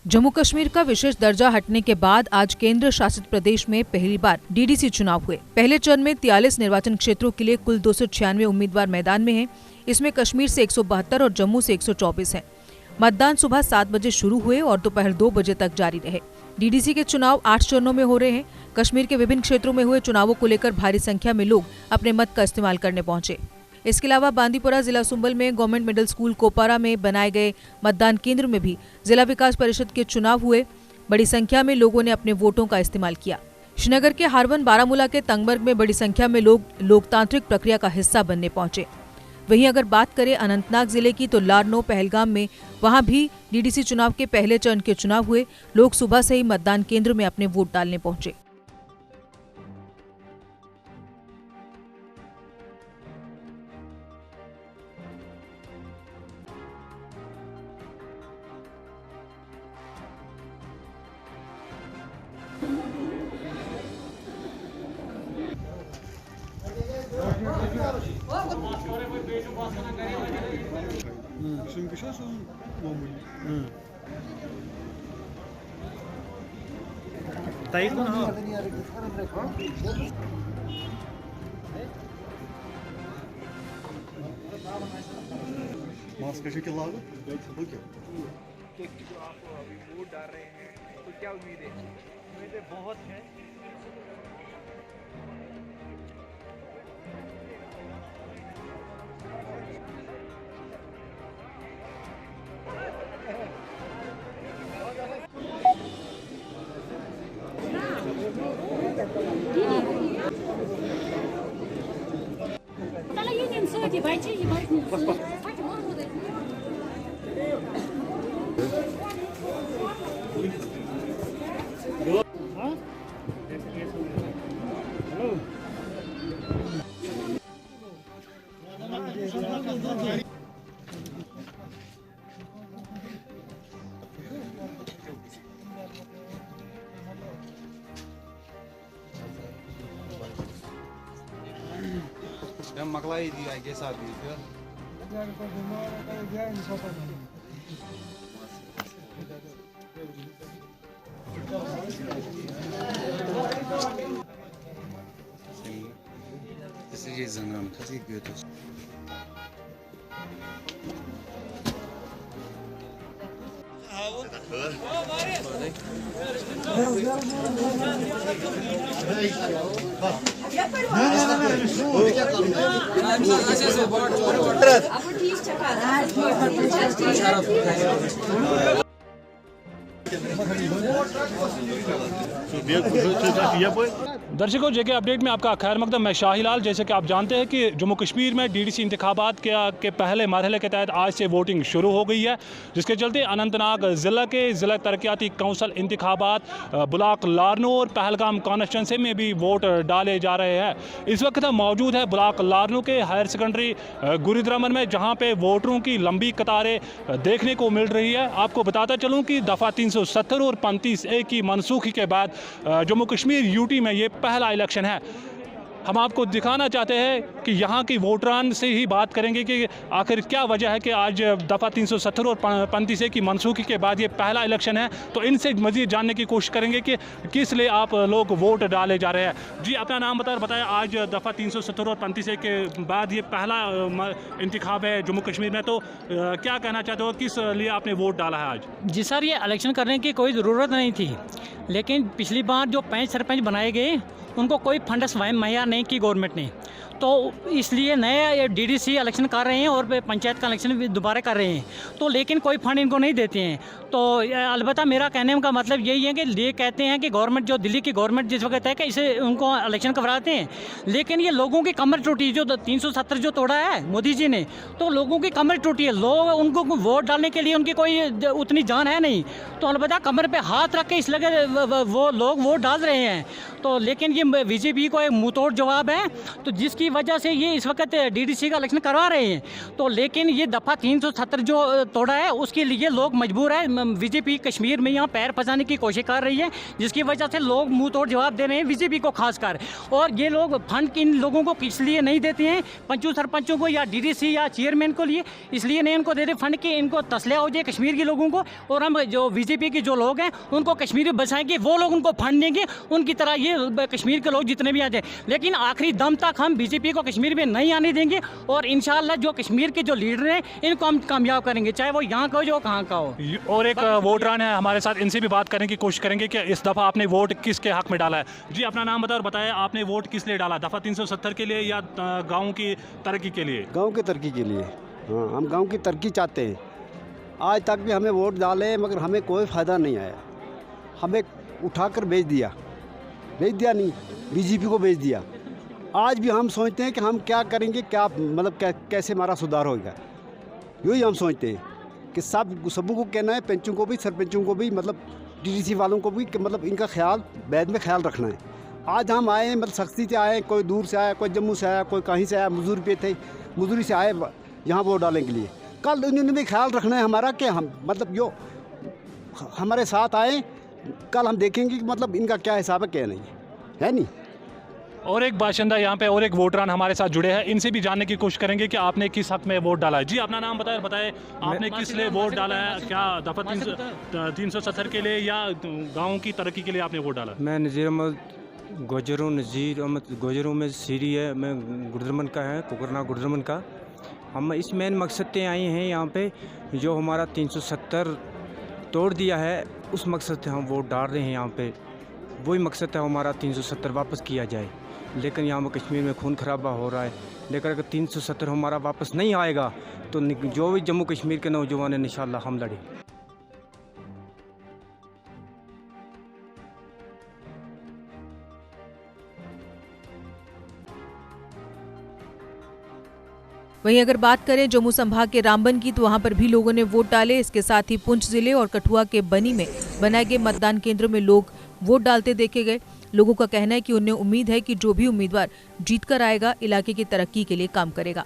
जम्मू कश्मीर का विशेष दर्जा हटने के बाद आज केंद्र शासित प्रदेश में पहली बार डीडीसी चुनाव हुए। पहले चरण में 43 निर्वाचन क्षेत्रों के लिए कुल 296 उम्मीदवार मैदान में हैं। इसमें कश्मीर से 172 और जम्मू से 124 हैं। मतदान सुबह 7 बजे शुरू हुए और दोपहर 2 बजे तक जारी रहे। डीडीसी के चुनाव 8 चरणों में हो रहे हैं। कश्मीर के विभिन्न क्षेत्रों में हुए चुनावों को लेकर भारी संख्या में लोग अपने मत का इस्तेमाल करने पहुंचे। इसके अलावा बांदीपुरा जिला सुंबल में गवर्नमेंट मिडिल स्कूल कोपारा में बनाए गए मतदान केंद्र में भी जिला विकास परिषद के चुनाव हुए। बड़ी संख्या में लोगों ने अपने वोटों का इस्तेमाल किया। श्रीनगर के हारवन, बारामूला के तंगमर्ग में बड़ी संख्या में लोग लोकतांत्रिक प्रक्रिया का हिस्सा बनने पहुंचे। वहीं अगर बात करें अनंतनाग जिले की तो लारनो, पहलगाम में वहां भी डीडीसी चुनाव के पहले चरण के चुनाव हुए। लोग सुबह से ही मतदान केंद्र में अपने वोट डालने पहुंचे। मास्क के लागू जो आप अभी वोट डाल रहे हैं तो क्या उम्मीदें बहुत हैं। Ben maklai di ai ke sabi ke. Das ist jetzt ein Kassi Goethe. दर्शकों, जेके अपडेट में आपका खैर मकदम। मैं शाहीलाल। जैसे कि आप जानते हैं कि जम्मू कश्मीर में डीडीसी इंतखाबात के पहले मरहले के तहत आज से वोटिंग शुरू हो गई है, जिसके चलते अनंतनाग ज़िला के ज़िला तरक्याती कौंसल इंतखाबात ब्लॉक लारनो और पहलगाम कॉन्स्टिट्यूंसी में भी वोट डाले जा रहे हैं। इस वक्त हम मौजूद है ब्लॉक लारनो के हायर सेकेंडरी गुरुद्रमन में, जहाँ पर वोटरों की लंबी कतारें देखने को मिल रही है। आपको बताता चलूँ कि दफ़ा 370 और 35A की मनसूखी के बाद जम्मू कश्मीर यूटी में ये पहला इलेक्शन है। हम आपको दिखाना चाहते हैं कि यहाँ की वोटरान से ही बात करेंगे कि आखिर क्या वजह है कि आज दफ़ा 370 और 35A की मनसूखी के बाद ये पहला इलेक्शन है। तो इनसे मज़ीद जानने की कोशिश करेंगे कि किस लिए आप लोग वोट डाले जा रहे हैं। जी, अपना नाम बताएं। आज दफ़ा 370 और 35A के बाद ये पहला इंतखाब है जम्मू कश्मीर में, तो क्या कहना चाहते हो, किस लिए आपने वोट डाला है आज? जी सर, ये इलेक्शन करने की कोई ज़रूरत नहीं थी, लेकिन पिछली बार जो 5 सरपंच बनाए गए उनको कोई फंड स्वयं मुहैया नहीं की गवर्नमेंट ने, तो इसलिए नए डीडीसी इलेक्शन कर रहे हैं और पंचायत का इलेक्शन भी दोबारा कर रहे हैं, तो लेकिन कोई फंड इनको नहीं देते हैं। तो अलबत्ता मेरा कहने का मतलब यही है कि ये कहते हैं कि गवर्नमेंट, जो दिल्ली की गवर्नमेंट जिस वक्त है कि इसे उनको इलेक्शन करवाते हैं, लेकिन ये लोगों की कमर टूटी, जो 370 जो तोड़ा है मोदी जी ने, तो लोगों की कमर टूटी है। लोग उनको वोट डालने के लिए उनकी कोई उतनी जान है नहीं, तो अलबत्ता कमर पे हाथ रख के इस लगे वो लोग वोट डाल रहे हैं। तो लेकिन ये बीजेपी को एक मुंहतोड़ जवाब है, तो जिसकी वजह से ये इस वक्त डीडीसी का इलेक्शन करवा रहे हैं। तो लेकिन ये दफ़ा 370 जो तोड़ा है उसके लिए लोग मजबूर है, बीजेपी कश्मीर में यहाँ पैर फंसाने की कोशिश कर रही है, जिसकी वजह से लोग मुंह तोड़ जवाब दे रहे हैं बीजेपी को खासकर। और ये लोग फंड इन लोगों को इसलिए नहीं देते हैं, पंचों सरपंचों को या डीडीसी या चेयरमैन को लिए इसलिए नहीं उनको देते फंड कि इनको तसलिया हो जाए कश्मीर के लोगों को, और हम जो बीजेपी के जो लोग हैं उनको कश्मीर में बसाएंगे, वो लोग उनको फंड देंगे उनकी तरह ये कश्मीर के लोग जितने भी आ जाए। लेकिन आखिरी दम तक हम बीजेपी को कश्मीर में नहीं आने देंगे और इंशाल्लाह जो कश्मीर के जो लीडर हैं इनको हम कामयाब करेंगे, चाहे वो यहाँ का हो जो कहाँ का हो। और एक वोटरान है हमारे साथ, इनसे भी बात करने की कोशिश करेंगे कि इस दफ़ा आपने वोट किसके हक में डाला है। जी अपना नाम बताओ और बताएं आपने वोट किस लिए डाला, दफ़ा 370 के लिए या गाँव की तरक्की के लिए? गांव की तरक्की के लिए। हाँ, हम गांव की तरक्की चाहते हैं। आज तक भी हमें वोट डाले मगर हमें कोई फ़ायदा नहीं आया। हमें उठाकर बेच दिया नहीं, बीजेपी को बेच दिया। आज भी हम सोचते हैं कि हम क्या करेंगे, क्या मतलब कैसे हमारा सुधार होगा, यही हम सोचते हैं कि सबको कहना है, पंचों को भी, सरपंचों को भी, मतलब डीडीसी वालों को भी, कि मतलब इनका ख्याल बैद में ख्याल रखना है। आज हम आए हैं, मतलब सख्ती से आए, कोई दूर से आया, कोई जम्मू से आया, कोई कहीं से आया, मजदूरी पे थे, मजदूरी से आए यहाँ वोट डालने के लिए। कल उन्होंने भी ख्याल रखना है हमारा कि हम मतलब जो हमारे साथ आए, कल हम देखेंगे कि मतलब इनका क्या हिसाब है क्या नहीं है नहीं। और एक बाशिंदा यहाँ पे और एक वोटरान हमारे साथ जुड़े हैं, इनसे भी जानने की कोशिश करेंगे कि आपने किस हक में वोट डाला है। जी अपना नाम बताएं आपने किस लिए वोट डाला है, क्या दफ़ा 370 के लिए या गाँव की तरक्की के लिए आपने वोट डाला? मैं नज़ीर अहमद नज़ीर अहमद गोजरों में सीरी है, मैं गुरदरमन का है, कुकरना गुरदरमन का। हम इस मेन मकसद से आए हैं यहाँ पे, जो हमारा 370 तोड़ दिया है, उस मकसद से हम वोट डाल रहे हैं यहाँ पे। वही मकसद है हमारा 370 वापस किया जाए। लेकिन यहाँ पर कश्मीर में खून खराबा हो रहा है, लेकिन अगर 370 हमारा वापस नहीं आएगा तो जो भी जम्मू कश्मीर के नौजवान हैं इंशाल्लाह हम लड़ें। वहीं अगर बात करें जम्मू संभाग के रामबन की, तो वहां पर भी लोगों ने वोट डाले। इसके साथ ही पुंछ जिले और कठुआ के बनी में बनाए गए मतदान केंद्रों में लोग वोट डालते देखे गए। लोगों का कहना है कि उन्हें उम्मीद है कि जो भी उम्मीदवार जीतकर आएगा इलाके की तरक्की के लिए काम करेगा।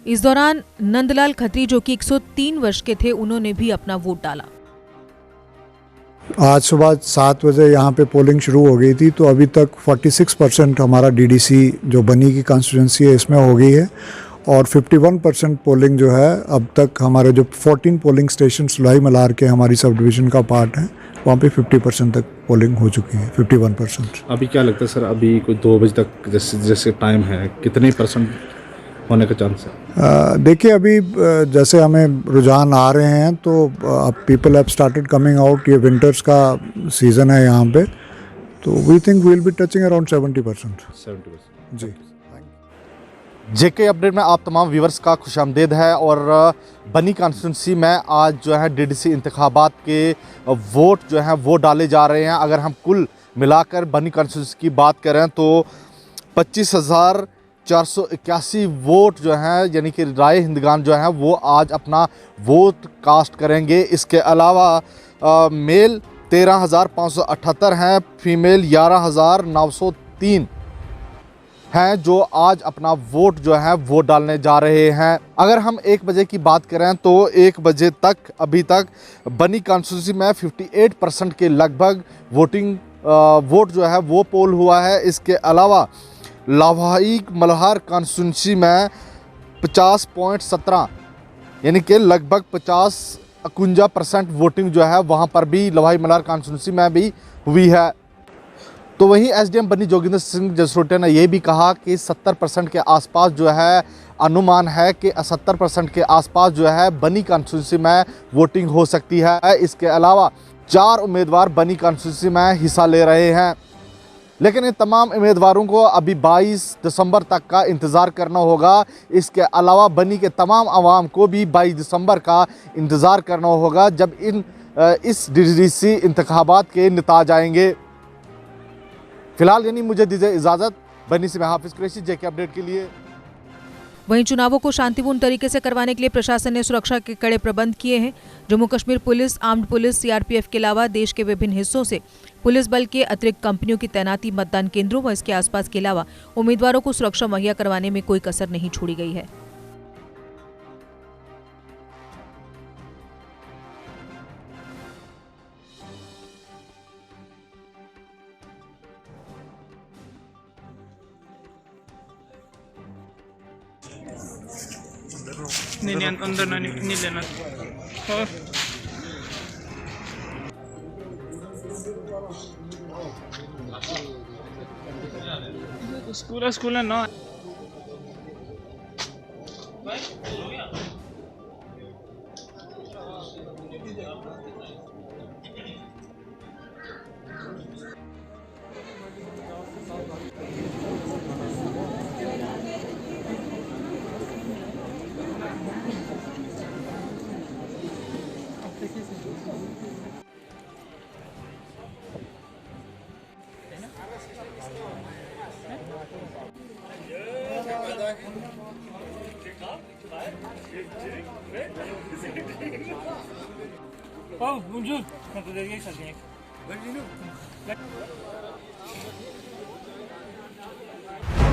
इस दौरान नंदलाल खत्री, जो कि 103 वर्ष के थे, उन्होंने भी अपना वोट डाला। आज सुबह 7 बजे यहाँ पे पोलिंग शुरू हो गई थी, तो अभी तक 46% हमारा डीडीसी जो बनी की कॉन्स्टिट्यूंसी है इसमें हो गई है, और 51% पोलिंग जो है अब तक हमारे जो 14 पोलिंग स्टेशन सुलाई मलार के हमारी सब डिवीज़न का पार्ट है, वहाँ पे 50% तक पोलिंग हो चुकी है, 51%। अभी क्या लगता है सर, अभी कोई 2 बजे तक जैसे टाइम है, कितने % होने का चांस है? देखिए अभी जैसे हमें रुझान आ रहे हैं, तो अब people have started coming out. ये विंटर्स का सीज़न है यहाँ पे, तो we think we will be touching around 70%। 70% जी। जेके अपडेट में आप तमाम व्यूवर्स का खुशामदीद है। और बनी कॉन्स्टिट्यूंसी में आज जो है डीडीसी इंतखाबात के वोट जो हैं वो डाले जा रहे हैं। अगर हम कुल मिलाकर बनी कॉन्स्टिट्यूंसी की बात करें तो 25,481 वोट जो हैं, यानी कि राय हिंदगान जो हैं वो आज अपना वोट कास्ट करेंगे। इसके अलावा मेल 13,578 हैं, फीमेल 11,903 हैं जो आज अपना वोट जो है वो डालने जा रहे हैं। अगर हम 1 बजे की बात करें तो 1 बजे तक अभी तक बनी कॉन्स्टिट्यूंसी में 58% के लगभग वोट जो है वो पोल हुआ है। इसके अलावा लावाई मल्हार कॉन्स्टिट्यूंसी में 50.17 यानी कि लगभग 51% वोटिंग जो है वहाँ पर भी लावाई मल्हार कॉन्स्टिट्यूंसी में भी हुई है। तो वहीं एसडीएम बनी जोगिंदर सिंह जसरोटिया ने यह भी कहा कि 70% के आसपास जो है अनुमान है कि 70% के आसपास जो है बनी कॉन्स्टिट्यूंसी में वोटिंग हो सकती है। इसके अलावा 4 उम्मीदवार बनी कॉन्स्टिट्यूंसी में हिस्सा ले रहे हैं, लेकिन इन तमाम उम्मीदवारों को अभी 22 दिसंबर तक का इंतज़ार करना होगा। इसके अलावा बनी के तमाम आवाम को भी 22 दिसंबर का इंतज़ार करना होगा जब इस डीडीसी इंतखाबात के नतीजे आएंगे। फिलहाल यानी मुझे दीजिए इजाज़त। बनी से मैं हाफिज कुरैशी, जेके अपडेट के लिए। वहीं चुनावों को शांतिपूर्ण तरीके से करवाने के लिए प्रशासन ने सुरक्षा के कड़े प्रबंध किए हैं। Jammu Kashmir police, armed police, CRPF के अलावा देश के विभिन्न हिस्सों से पुलिस बल के अतिरिक्त कंपनियों की तैनाती मतदान केंद्रों व इसके आसपास के अलावा उम्मीदवारों को सुरक्षा मुहैया करवाने में कोई कसर नहीं छोड़ी गई है। नहीं अंदर नहीं लेना। स्कूल है ना।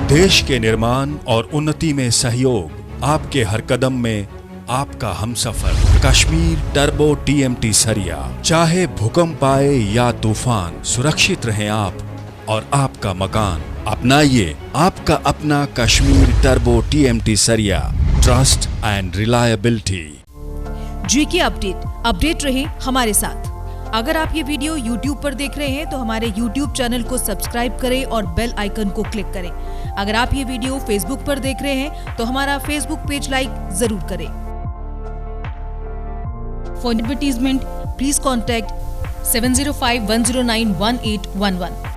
देश के निर्माण और उन्नति में सहयोग आपके हर कदम में आपका हमसफर। कश्मीर टर्बो टीएमटी सरिया। चाहे भूकंप आए या तूफान, सुरक्षित रहें आप और आपका मकान। अपनाइए आपका अपना कश्मीर टर्बो टीएमटी सरिया। Trust and reliability. GK update रहे हमारे साथ। अगर आप ये वीडियो YouTube पर देख रहे हैं तो हमारे YouTube चैनल को सब्सक्राइब करें और बेल आइकन को क्लिक करें। अगर आप ये वीडियो Facebook पर देख रहे हैं तो हमारा Facebook पेज लाइक जरूर करें। For advertisement please contact 7051091811।